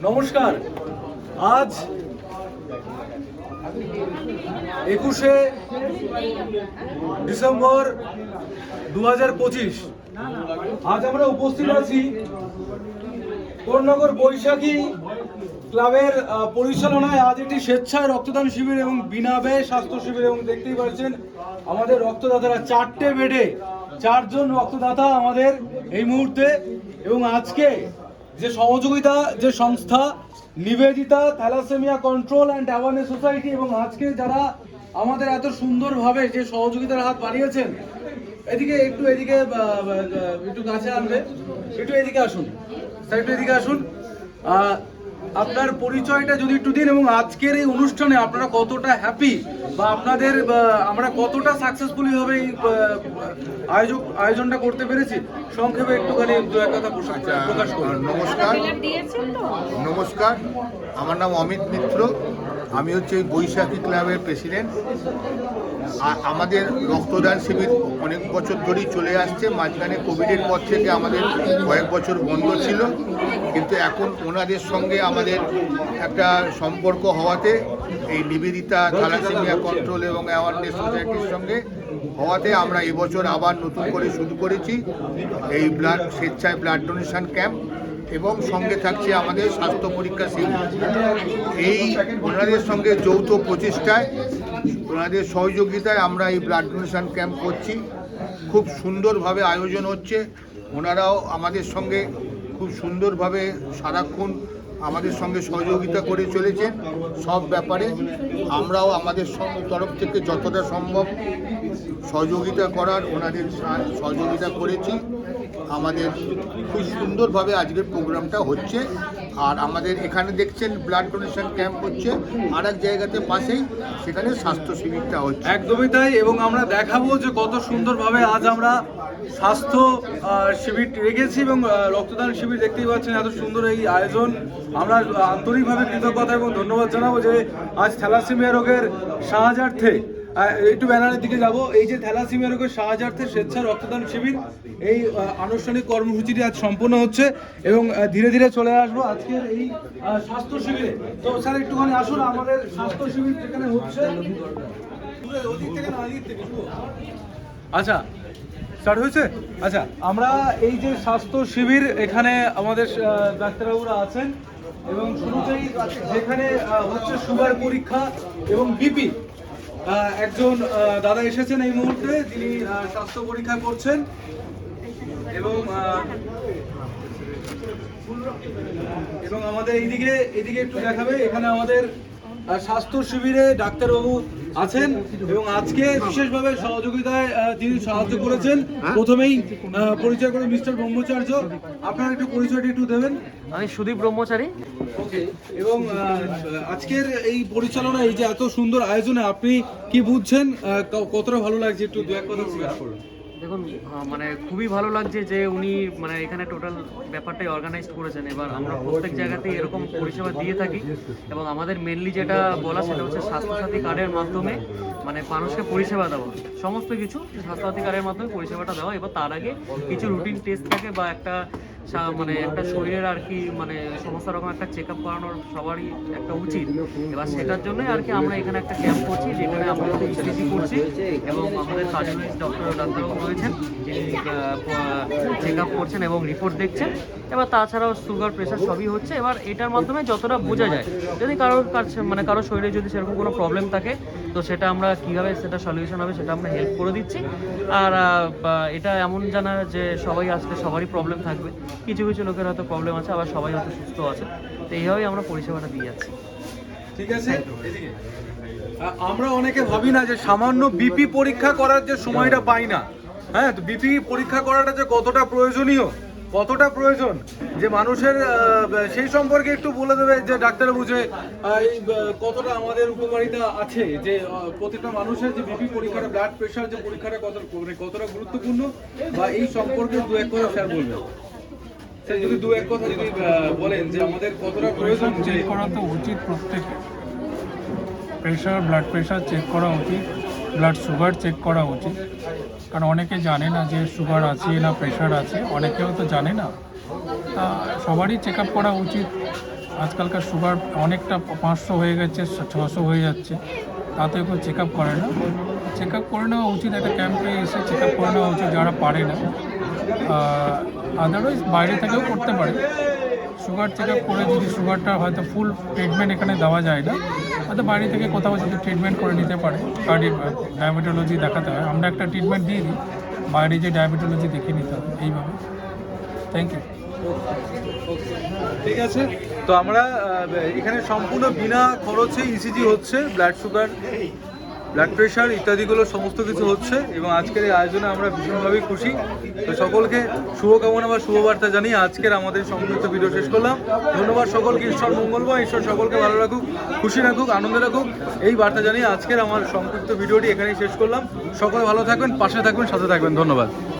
নমস্কার। আজ 21শে ডিসেম্বর 2025। আজ আমরা উপস্থিত আছি কোন্নগর বৈশাখী ক্লাবের পরিচালনায় আজ একটি স্বেচ্ছায় রক্তদান শিবির এবং বিনা ব্যয় স্বাস্থ্য শিবির। এবং দেখতেই পাচ্ছেন আমাদের রক্তদাতারা 4টে বেডে 4 জন রক্তদাতা আমাদের এই মুহূর্তে। এবং আজকে যে সহযোগিতা যে সংস্থা Nivedita thalassemia control and awareness society, এবং আজকে যারা আমাদের এত সুন্দরভাবে যে সহযোগিতার হাত বাড়িয়েছেন, একটু কাছে আনবে, একটু এদিকে আসুন স্যার, একটু এদিকে আসুন। আপনার পরিচয়টা যদি একটু দিন, এবং আজকের এই অনুষ্ঠানে আপনারা কতটা হ্যাপি বা আপনাদের আমরা কতটা সাকসেসফুলি ভাবে এই আয়োজনটা করতে পেরেছি সংক্ষেপে একটুখানি দু এক কথা প্রকাশ করুন। নমস্কার, আমার নাম অমিত মিত্র, আমি হচ্ছে বৈশাখী ক্লাবের প্রেসিডেন্ট। আমাদের রক্তদান শিবির অনেক বছর ধরেই চলে আসছে। মাঝখানে কোভিডের পর থেকে আমাদের কয়েক বছর বন্ধ ছিল, কিন্তু এখন ওনাদের সঙ্গে আমাদের একটা সম্পর্ক হওয়াতে, এই নিবেদিতা থ্যালাসেমিয়া কন্ট্রোল এবং অ্যাওয়ারনেস সোসাইটির সঙ্গে হওয়াতে আমরা এবছর আবার নতুন করে শুরু করেছি এই স্বেচ্ছায় ব্লাড ডোনেশন ক্যাম্প, এবং সঙ্গে থাকছে আমাদের স্বাস্থ্য পরীক্ষা শিবির। এই ওনাদের সঙ্গে যৌথ প্রচেষ্টায়, ওনাদের সহযোগিতায় আমরা এই ব্লাড ডোনেশন ক্যাম্প করছি। খুব সুন্দরভাবে আয়োজন হচ্ছে, ওনারাও আমাদের সঙ্গে খুব সুন্দরভাবে সারাক্ষণ আমাদের সঙ্গে সহযোগিতা করে চলেছেন সব ব্যাপারে। আমরাও আমাদের তরফ থেকে যতটা সম্ভব সহযোগিতা করার ওনাদের সহযোগিতা করেছি। আমাদের খুব সুন্দরভাবে আজকের প্রোগ্রামটা হচ্ছে। আর আমাদের এখানে দেখছেন ব্লাড ডোনেশন ক্যাম্প হচ্ছে, আর এক জায়গাতে পাশেই সেখানে স্বাস্থ্য শিবিরটা হচ্ছে। একদমই তাই। এবং আমরা দেখাবো যে কত সুন্দরভাবে আজ আমরা স্বাস্থ্য শিবির রেখেছি এবং রক্তদান শিবির দেখতেই পাচ্ছেন। এত সুন্দর এই আয়োজন, আমরা আন্তরিকভাবে কৃতজ্ঞতা এবং ধন্যবাদ জানাবো যে আজ থ্যালাসেমিয়া রোগের সাহায্যার্থে, একটু ব্যানারের দিকে যাব, এই যে থ্যালাসেমিয়া রোগের সাহায্যার্থে স্বেচ্ছা রক্তদান শিবির, এই আনুষ্ঠানিক কর্মসূচিটি আজ সম্পন্ন হচ্ছে। এবং ধীরে ধীরে চলে আসবো আজকের এই স্বাস্থ্য শিবিরে। তো স্যার একটুখানি আসুন, আমাদের স্বাস্থ্য শিবির যেখানে হচ্ছে। আচ্ছা, স্টার্ট হয়েছে। আচ্ছা, আমরা এই যে স্বাস্থ্য শিবির, এখানে আমাদের ডাক্তারবাবুরা আছেন, এবং শুরুতেই যেখানে হচ্ছে সুগার পরীক্ষা এবং বিপি, একজন দাদা এসেছেন এই মুহূর্তে, তিনি স্বাস্থ্য পরীক্ষা করছেন। এবং আমাদের এইদিকে একটু দেখাবে, এখানে আমাদের স্বাস্থ্য শিবিরে ডাক্তারবাবু আছেন এবং আজকে বিশেষভাবে সহযোগিতায় তিনি সাহায্য করেছেন। প্রথমেই পরিচয় করে মিস্টার ব্রহ্মচার্য, আপনার একটু পরিচয়টা একটু দেবেন। আমি সুদীপ ব্রহ্মচারী। ওকে। এবং আজকের এই পরিচালনা, এই যে এত সুন্দর আয়োজনে আপনি কি বুঝছেন, কতটা ভালো লাগছে, একটু দু এক কথা প্রকাশ করুন। দেখুন, মানে খুবই ভালো লাগছে যে উনি মানে এখানে টোটাল ব্যাপারটাই অর্গানাইজ করেছেন। এবার আমরা প্রত্যেক জায়গাতেই এরকম পরিষেবা দিয়ে থাকি, এবং আমাদের মেনলি যেটা বলা সেটা হচ্ছে স্বাস্থ্যসাথী কার্ডের মাধ্যমে মানে মানুষকে পরিষেবা দেওয়া, সমস্ত কিছু স্বাস্থ্যসাথী কার্ডের মাধ্যমে পরিষেবাটা দেওয়া। এবার তার আগে কিছু রুটিন টেস্ট থাকে বা একটা মানে একটা শরীরের আর কি মানে সমস্ত রকম একটা চেক আপ করানোর সবারই একটা উচিত। এবার সেটার জন্যই আর কি আমরা এখানে একটা ক্যাম্প করছি, যেখানে আমরা ইসিজি করছি, এবং আমাদের কার্ডিওলজিস্ট ডাক্তারবাবু রয়েছেন, যিনি চেক আপ করছেন এবং রিপোর্ট দেখছেন। এবার তাছাড়াও সুগার প্রেশার সবই হচ্ছে। এবার এটার মাধ্যমে যতটা বোঝা যায়, যদি কারোর কাছে মানে কারোর শরীরে যদি সেরকম কোনো প্রবলেম থাকে, তো সেটা আমরা কীভাবে সেটা সলিউশন হবে সেটা আমরা হেল্প করে দিচ্ছি। আর এটা এমন জানা যে সবাই আসলে সবারই প্রবলেম থাকবে, কিছু কিছু লোকের হয়তো প্রবলেম আছে, আবার সবাই হয়তো সুস্থ আছে। তো এইভাবেই আমরা পরিষেবাটা দিয়ে যাচ্ছি। ঠিক আছে। আমরা অনেকে ভাবি না যে সামান্য বিপি পরীক্ষা করার যে সময়টা পাই না, হ্যাঁ, তো বিপি পরীক্ষা করাটা যে কতটা প্রয়োজনীয়, কতটা প্রয়োজন, যে মানুষের সেই সম্পর্কে একটু বলে দেবে যে ডাক্তারবাবু, যে এই কতটা আমাদের উপকারিতা আছে, যে প্রত্যেকটা মানুষের যে বিপি পরীক্ষাটা, ব্লাড প্রেশার যে পরীক্ষাটা কতটা গুরুত্বপূর্ণ, বা এই সম্পর্কে দু এক কথা স্যার বলবেন। যদি দু এক কথা যদি বলেন যে আমাদের কতটা প্রয়োজন চেক করা তো উচিত, প্রত্যেক প্রেশার ব্লাড প্রেশার চেক করা উচিত, ব্লাড সুগার চেক করা উচিত। কারণ অনেকে জানে না যে সুগার আছে না প্রেশার আছে, অনেকেও তো জানে না। তা সবারই চেক আপ করা উচিত। আজকালকার সুগার অনেকটা 500 হয়ে গেছে, 600 হয়ে যাচ্ছে, তাতে কেউ চেক আপ করে না। চেক আপ করে নেওয়া উচিত, একটা ক্যাম্পে এসে চেক আপ করে নেওয়া উচিত যারা পারে না। আদারওয়াইজ বাইরে থেকেও করতে পারে। সুগার চেক আপ করে যদি সুগারটা হয়তো ফুল ট্রিটমেন্ট এখানে দেওয়া যায় না, হয়তো বাইরে থেকে কোথাও যদি ট্রিটমেন্ট করে নিতে পারে, ডায়াবেটোলজি দেখাতে হয়। আমরা একটা ট্রিটমেন্ট দিয়ে দিই, বাইরে যে ডায়াবেটোলজি দেখিয়ে নিতে হবে এইভাবে। Thank you. ঠিক আছে, তো আমরা এখানে সম্পূর্ণ বিনা খরচে ইসিজি হচ্ছে, ব্লাড সুগার, ব্লাড প্রেশার ইত্যাদিগুলো সমস্ত কিছু হচ্ছে, এবং আজকের এই আয়োজনে আমরা ভীষণভাবেই খুশি। তো সকলকে শুভকামনা বা শুভবার্তা জানিয়ে আজকের আমাদের সংক্ষিপ্ত ভিডিও শেষ করলাম। ধন্যবাদ সকলকে, ঈশ্বর মঙ্গলময়, ঈশ্বর সকলকে ভালো রাখুক, খুশি রাখুক, আনন্দে রাখুক, এই বার্তা জানিয়ে আজকের আমার সংক্ষিপ্ত ভিডিওটি এখানেই শেষ করলাম। সকলে ভালো থাকবেন, পাশে থাকবেন, সাথে থাকবেন। ধন্যবাদ।